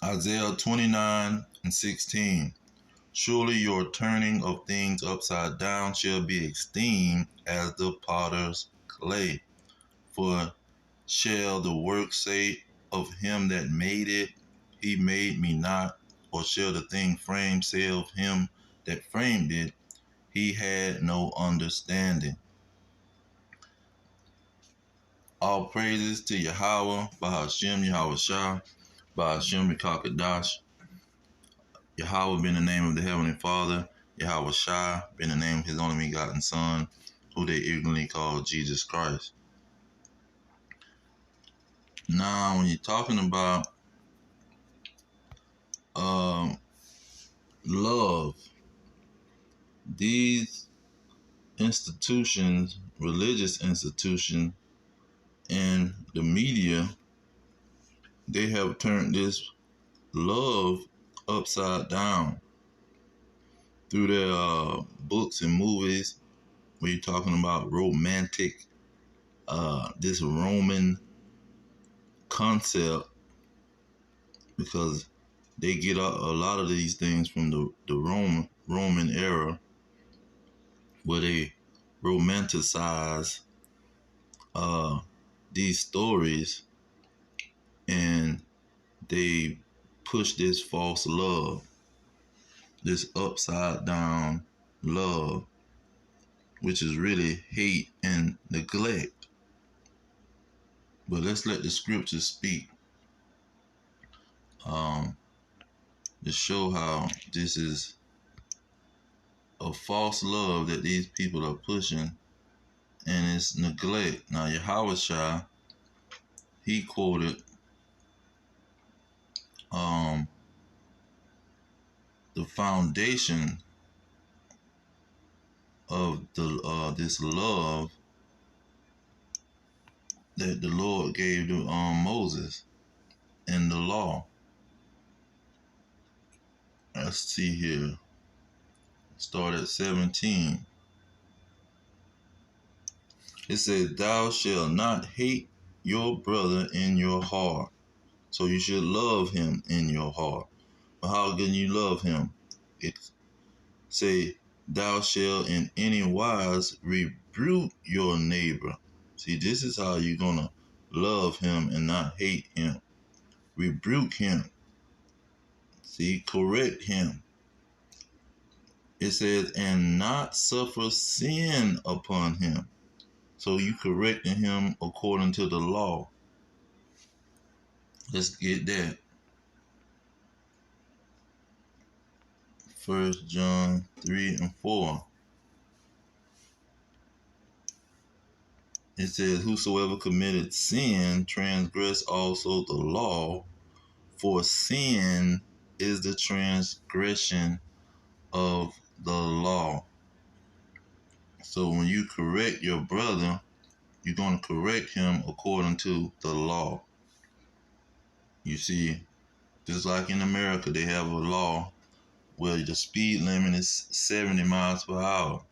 Isaiah 29:16. Surely your turning of things upside down shall be esteemed as the potter's clay. For shall the work say of him that made it, he made me not? Or shall the thing framed say of him that framed it, he had no understanding? All praises to Yahweh, Bahashem, Yahweh Shah, Bahashem, Rekakadash. Yahweh being the name of the Heavenly Father, Yahweh Shai being the name of his only begotten Son, who they ignorantly call Jesus Christ. Now, when you're talking about love, these institutions, religious institutions, and the media, they have turned this love upside down through their books and movies, where you're talking about romantic, this Roman concept, because they get a lot of these things from the Roman era, where they romanticize these stories, and they push this false love, this upside down love, which is really hate and neglect. But let's let the scriptures speak, to show how this is a false love that these people are pushing, and it's neglect. Now, Yahweh Shai, he quoted the foundation of this love that the Lord gave to Moses in the law. Let's see here. Start at 17. It says, "Thou shalt not hate your brother in your heart." So you should love him in your heart. But how can you love him? It say, "Thou shalt in any wise rebuke your neighbor." See, this is how you're gonna love him and not hate him. Rebuke him. See, correct him. It says, "and not suffer sin upon him." So you correcting him according to the law. Let's get that. 1 John 3:4. It says, "Whosoever committed sin transgress also the law, for sin is the transgression of the law." So when you correct your brother, you're going to correct him according to the law. You see, just like in America, they have a law where the speed limit is 70 miles per hour.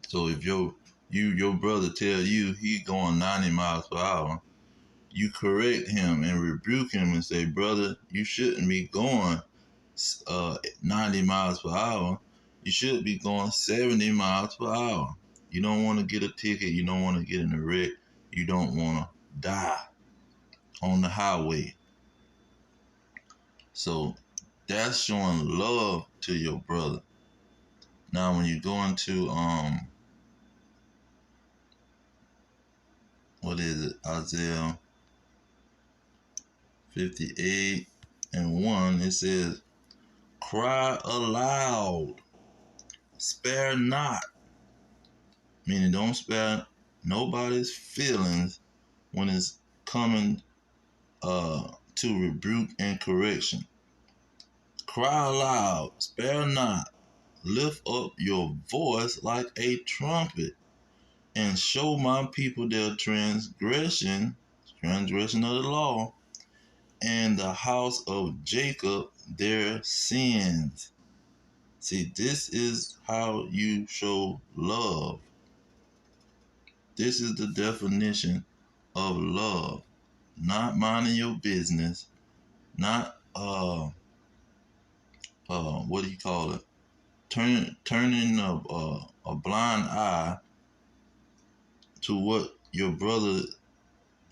So if your brother tell you he going 90 miles per hour, you correct him and rebuke him and say, "Brother, you shouldn't be going 90 miles per hour. You should be going 70 miles per hour. You don't want to get a ticket. You don't want to get in a wreck. You don't want to die on the highway." So that's showing love to your brother. Now, when you go into what is it, Isaiah 58:1, it says, "Cry aloud, spare not," meaning don't spare nobody's feelings when it's coming to rebuke and correction. Cry aloud, spare not, lift up your voice like a trumpet, and show my people their transgression of the law, and the house of Jacob their sins. See, this is how you show love. This is the definition of love. Not minding your business, not what do you call it? Turning a blind eye to what your brothers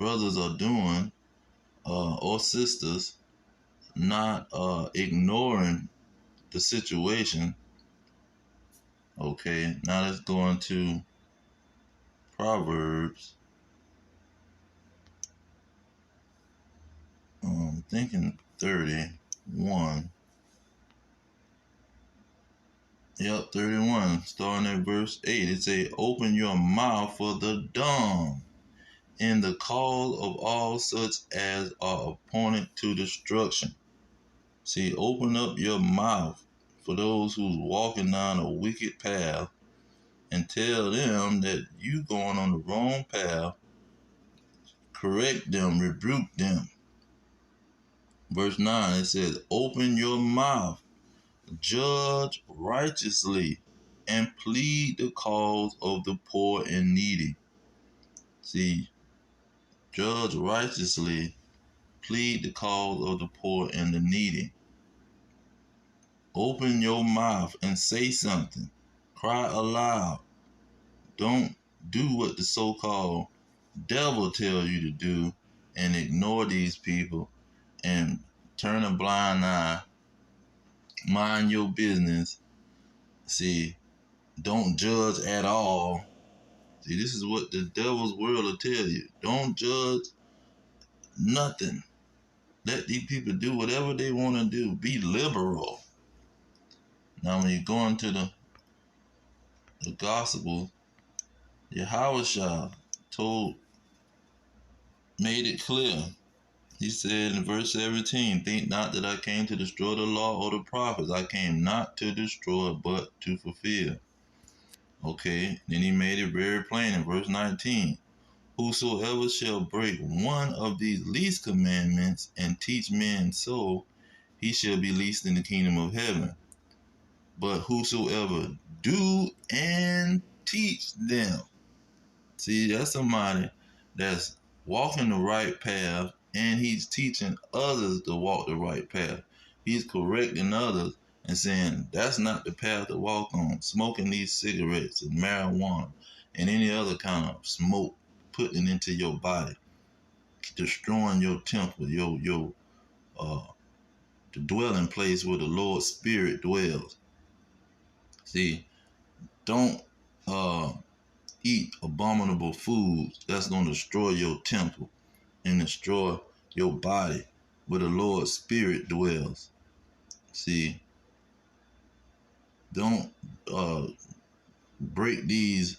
are doing, or sisters, not ignoring the situation. Okay, now let's go into Proverbs. Thinking 31. Yep, 31. Starting at verse 8. It say, "Open your mouth for the dumb, in the cause of all such as are appointed to destruction." See, open up your mouth for those who's walking down a wicked path, and tell them that you going on the wrong path. Correct them, rebuke them. Verse 9, it says, "Open your mouth, judge righteously, and plead the cause of the poor and needy." See, judge righteously, plead the cause of the poor and the needy. Open your mouth and say something. Cry aloud. Don't do what the so-called devil tell you to do and ignore these people and turn a blind eye. Mind your business. See, don't judge at all. See, this is what the devil's world will tell you. Don't judge nothing. Let these people do whatever they want to do. Be liberal. Now, when you go into the gospel, Yahushua made it clear. He said in verse 17, "Think not that I came to destroy the law or the prophets. I came not to destroy, but to fulfill." Okay, then he made it very plain in verse 19. "Whosoever shall break one of these least commandments and teach men so, he shall be least in the kingdom of heaven. But whosoever do and teach them." See, that's somebody that's walking the right path, and he's teaching others to walk the right path. He's correcting others and saying that's not the path to walk on. Smoking these cigarettes and marijuana and any other kind of smoke, putting into your body, destroying your temple, your the dwelling place where the Lord's Spirit dwells. See, don't eat abominable foods that's going to destroy your temple and destroy your body where the Lord's Spirit dwells. See, don't break these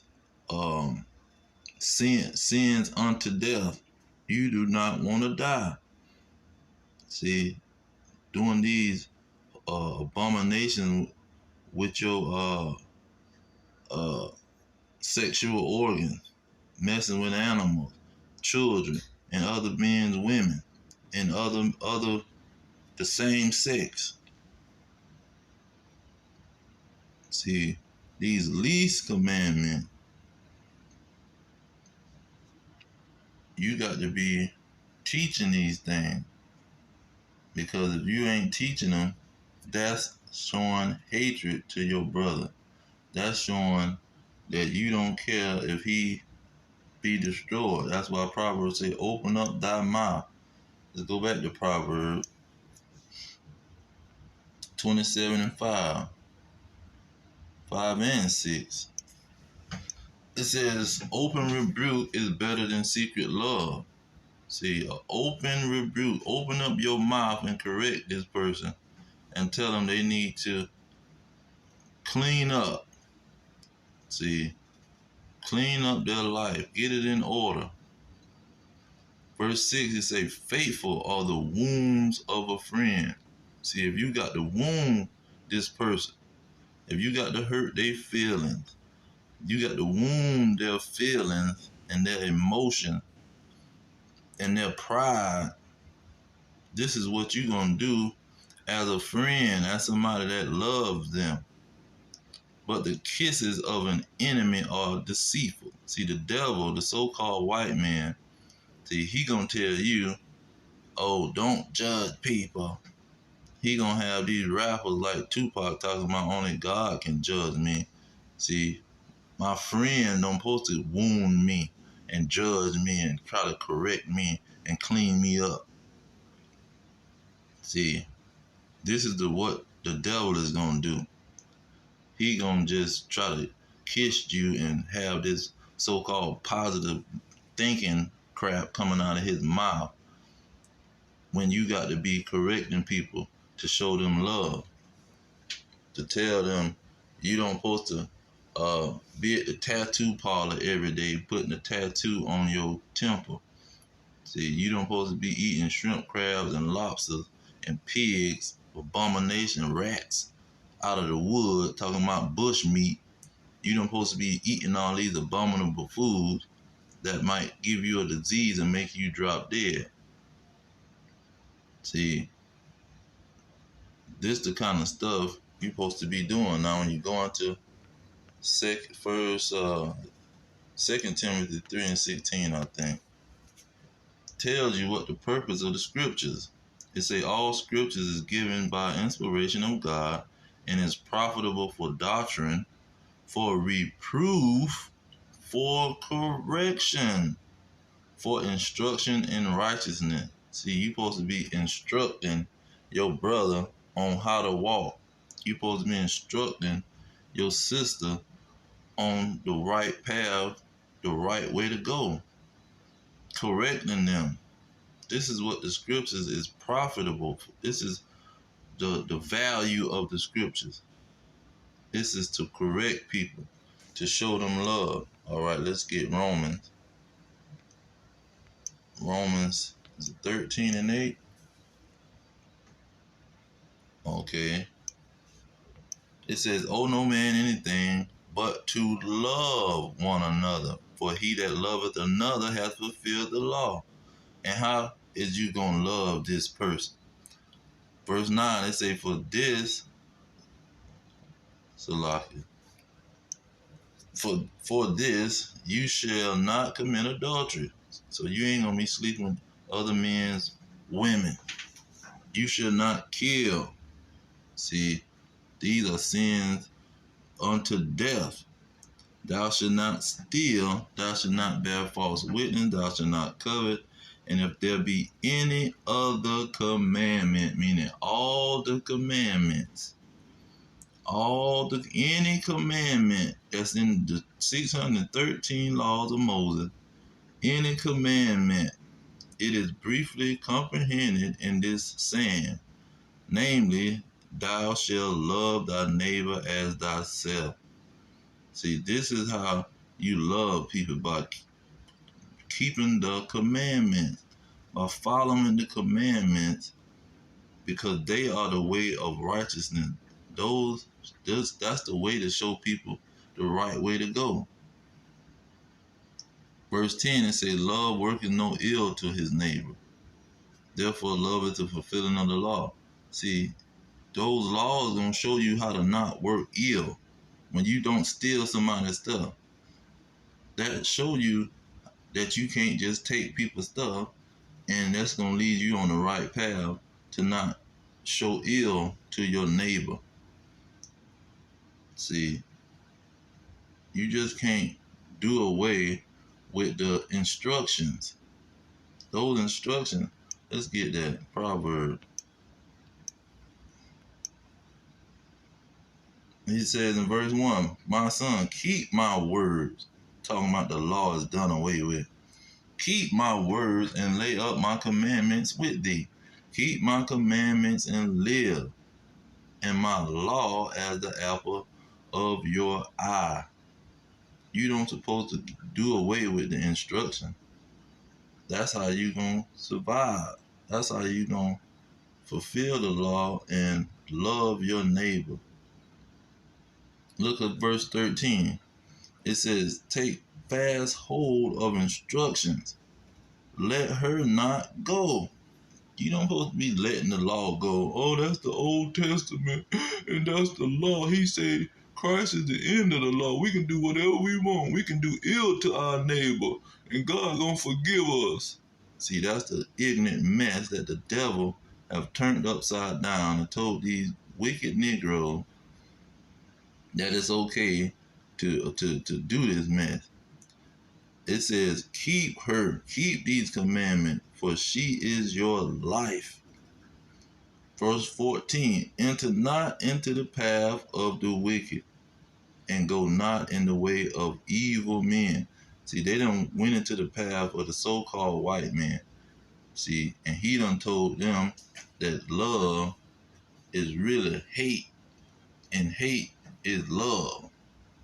sins unto death. You do not want to die. See, doing these abominations with your sexual organs, messing with animals, children, and other men's women, and other the same sex. See, these least commandments, you got to be teaching these things, because if you ain't teaching them, that's showing hatred to your brother. That's showing that you don't care if he be destroyed. That's why Proverbs say, "Open up thy mouth." Let's go back to Proverbs 27 and 5 and 6. It says, "Open rebuke is better than secret love." See, open rebuke. Open up your mouth and correct this person and tell them they need to clean up. See, clean up their life. Get it in order. Verse 6, it say, "Faithful are the wounds of a friend." See, if you got to wound this person, if you got to hurt their feelings, you got to wound their feelings and their emotion and their pride, this is what you're going to do as a friend, as somebody that loves them. But the kisses of an enemy are deceitful. See, the devil, the so-called white man, see, he going to tell you oh, don't judge people. He gonna have these rappers like Tupac talking about only God can judge me. See, my friend don't supposed to wound me and judge me and try to correct me and clean me up. See, this is what the devil is gonna do. He gonna just try to kiss you and have this so-called positive thinking crap coming out of his mouth when you got to be correcting people to show them love, to tell them you don't supposed to be at the tattoo parlor every day putting a tattoo on your temple. See, you don't supposed to be eating shrimp, crabs, and lobsters and pigs, abomination, rats out of the wood, talking about bush meat. You don't supposed to be eating all these abominable foods that might give you a disease and make you drop dead. See, this the kind of stuff you're supposed to be doing now when you go into Second Timothy 3:16, I think, tells you what the purpose of the scriptures. It say all scriptures is given by inspiration of God and is profitable for doctrine, for reproof, for correction, for instruction in righteousness. See, you supposed to be instructing your brother on how to walk. You supposed to be instructing your sister on the right path, the right way to go, correcting them. This is what the scriptures is profitable for. This is the value of the scriptures. This is to correct people, to show them love. All right, let's get Romans. Romans is it 13:8? Okay. It says, owe no man anything but to love one another. For he that loveth another hath fulfilled the law. And how is you going to love this person? Verse 9, it say, for this, Salakia, for this you shall not commit adultery. So you ain't going to be sleeping with other men's women. You shall not kill. See, these are sins unto death. Thou shalt not steal, thou shalt not bear false witness, thou shalt not covet. And if there be any other commandment, meaning all the commandments, any commandment that's in the 613 laws of Moses, any commandment, it is briefly comprehended in this saying, namely, thou shalt love thy neighbor as thyself. See, this is how you love people, by keeping the commandments, by following the commandments, because they are the way of righteousness. That's the way to show people the right way to go. Verse 10, it says, love worketh no ill to his neighbor. Therefore, love is the fulfilling of the law. See, those laws gonna show you how to not work ill. When you don't steal somebody's stuff, that show you that you can't just take people's stuff, and that's gonna lead you on the right path to not show ill to your neighbor. See, you just can't do away with the instructions. Those instructions, let's get that proverb. He says in verse 1, my son, keep my words. Talking about the law is done away with. Keep my words and lay up my commandments with thee. Keep my commandments and live, and my law as the apple of your eye. You don't supposed to do away with the instruction. That's how you gonna survive. That's how you gonna fulfill the law and love your neighbor. Look at verse 13. It says, take fast hold of instructions. Let her not go. You don't supposed to be letting the law go. Oh, that's the Old Testament, and that's the law. He said Christ is the end of the law. We can do whatever we want. We can do ill to our neighbor, and God gonna forgive us. See, that's the ignorant mess that the devil have turned upside down and told these wicked Negroes that it's okay to do this mess. It says, keep her, keep these commandments, for she is your life. Verse 14, enter not into the path of the wicked, and go not in the way of evil men. See, they done went into the path of the so-called white man. See, and he done told them that love is really hate, and hate is love.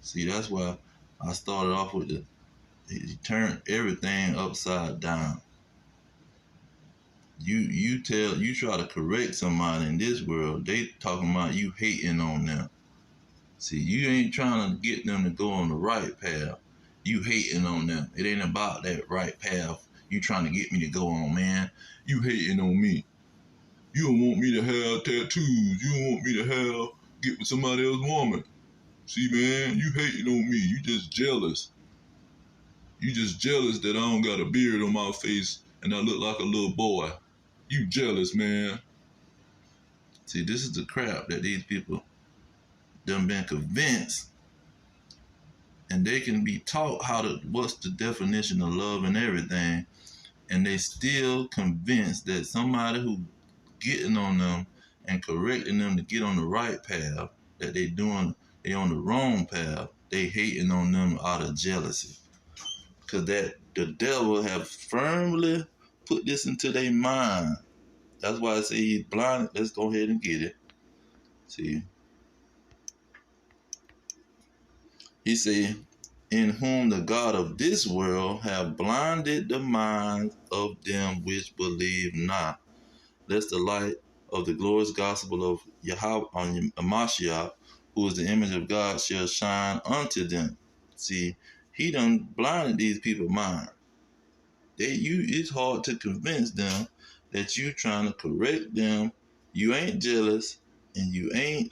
See, that's why I started off with he turned everything upside down. You try to correct somebody in this world, they talking about you hating on them. See, you ain't trying to get them to go on the right path. You hating on them. It ain't about that right path you trying to get me to go on, man. You hating on me. You don't want me to have tattoos. You don't want me to get with somebody else's woman. See, man, you hating on me. You just jealous. You just jealous that I don't got a beard on my face and I look like a little boy. You jealous, man. See, this is the crap that these people done been convinced, and they can be taught what's the definition of love and everything, and they still convinced that somebody who getting on them and correcting them to get on the right path, that they on the wrong path, they hating on them out of jealousy. Cause that the devil have firmly put this into their mind. That's why I say he's blind. Let's go ahead and get it. See, he say, in whom the God of this world have blinded the minds of them which believe not, lest the light of the glorious gospel of Yahweh on Mashiach, who is the image of God, shall shine unto them. See, he done blinded these people's mind. It's hard to convince them that you trying to correct them. You ain't jealous, and you ain't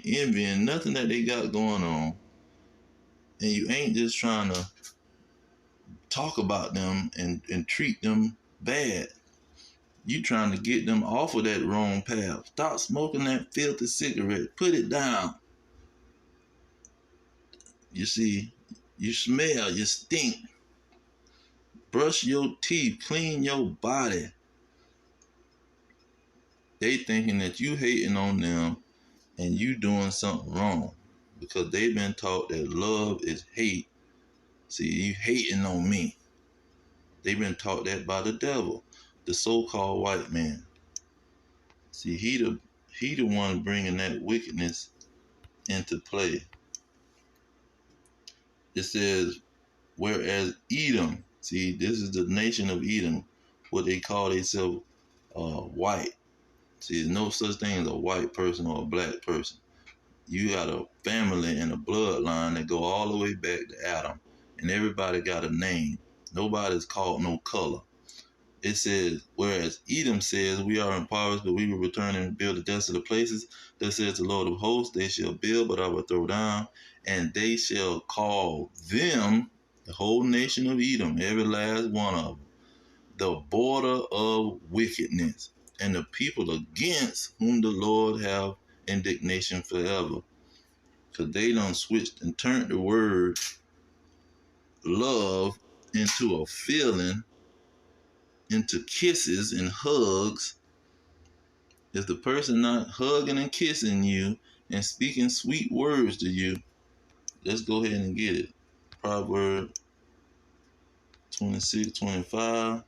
envying nothing that they got going on, and you ain't just trying to talk about them and treat them bad. You trying to get them off of that wrong path. Stop smoking that filthy cigarette. Put it down. You see, you smell, you stink. Brush your teeth, clean your body. They thinking that you hating on them and you doing something wrong because they've been taught that love is hate. See, you hating on me. They've been taught that by the devil, the so-called white man. See, he the one bringing that wickedness into play. It says, whereas Edom, see, this is the nation of Edom, what they call themselves white. See, there's no such thing as a white person or a black person. You got a family and a bloodline that go all the way back to Adam, and everybody got a name. Nobody's called no color. It says, whereas Edom says, we are impoverished, but we will return and build the desolate places. That says the Lord of hosts, they shall build, but I will throw down. And they shall call them, the whole nation of Edom, every last one of them, the border of wickedness, and the people against whom the Lord have indignation forever. Because they done switched and turned the word love into a feeling, into kisses and hugs. If the person not hugging and kissing you and speaking sweet words to you, let's go ahead and get it. Proverbs 26:25.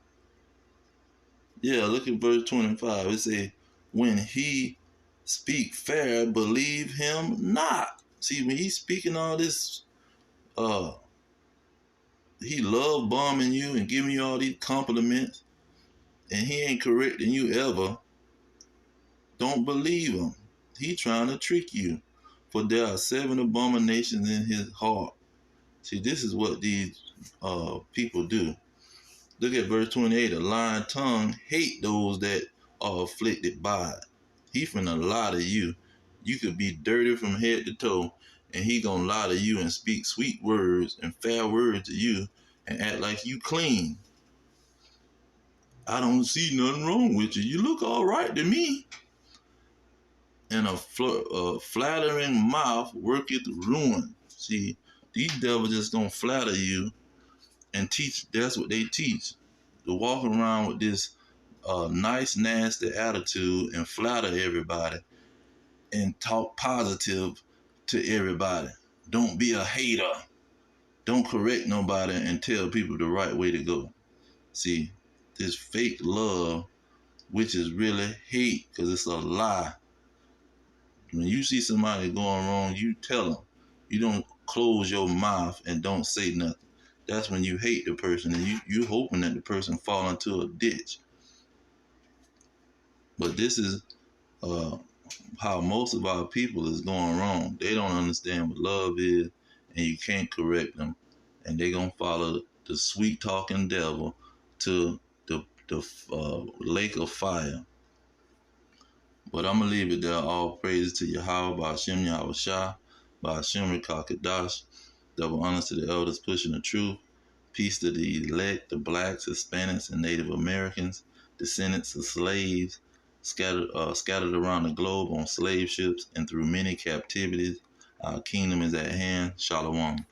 Yeah, look at verse 25. It says, when he speak fair, believe him not. See, when he's speaking all this, he love bombing you and giving you all these compliments, and he ain't correcting you ever, don't believe him. He trying to trick you. For there are 7 abominations in his heart. See, this is what these people do. Look at verse 28. A lying tongue hate those that are afflicted by it. He finna lie to you. You could be dirty from head to toe, and he gonna lie to you and speak sweet words and fair words to you, and act like you clean. I don't see nothing wrong with you. You look all right to me. And a flattering mouth worketh ruin. See, these devils just gonna flatter you and teach. That's what they teach. To walk around with this nice, nasty attitude and flatter everybody and talk positive to everybody. Don't be a hater. Don't correct nobody and tell people the right way to go. See, this fake love, which is really hate, because it's a lie. When you see somebody going wrong, you tell them. You don't close your mouth and don't say nothing. That's when you hate the person and you hoping that the person fall into a ditch. But this is how most of our people is going wrong. They don't understand what love is, and you can't correct them, and they gonna follow the sweet talking devil to the lake of fire. But I'm gonna leave it there. All praises to Yahweh, Ba'ashem Yahweh Shah, Ba'ashem Rekakadash. Double honors to the elders pushing the truth. Peace to the elect, the blacks, Hispanics, and Native Americans, descendants of slaves, scattered around the globe on slave ships and through many captivities. Our kingdom is at hand. Shalom.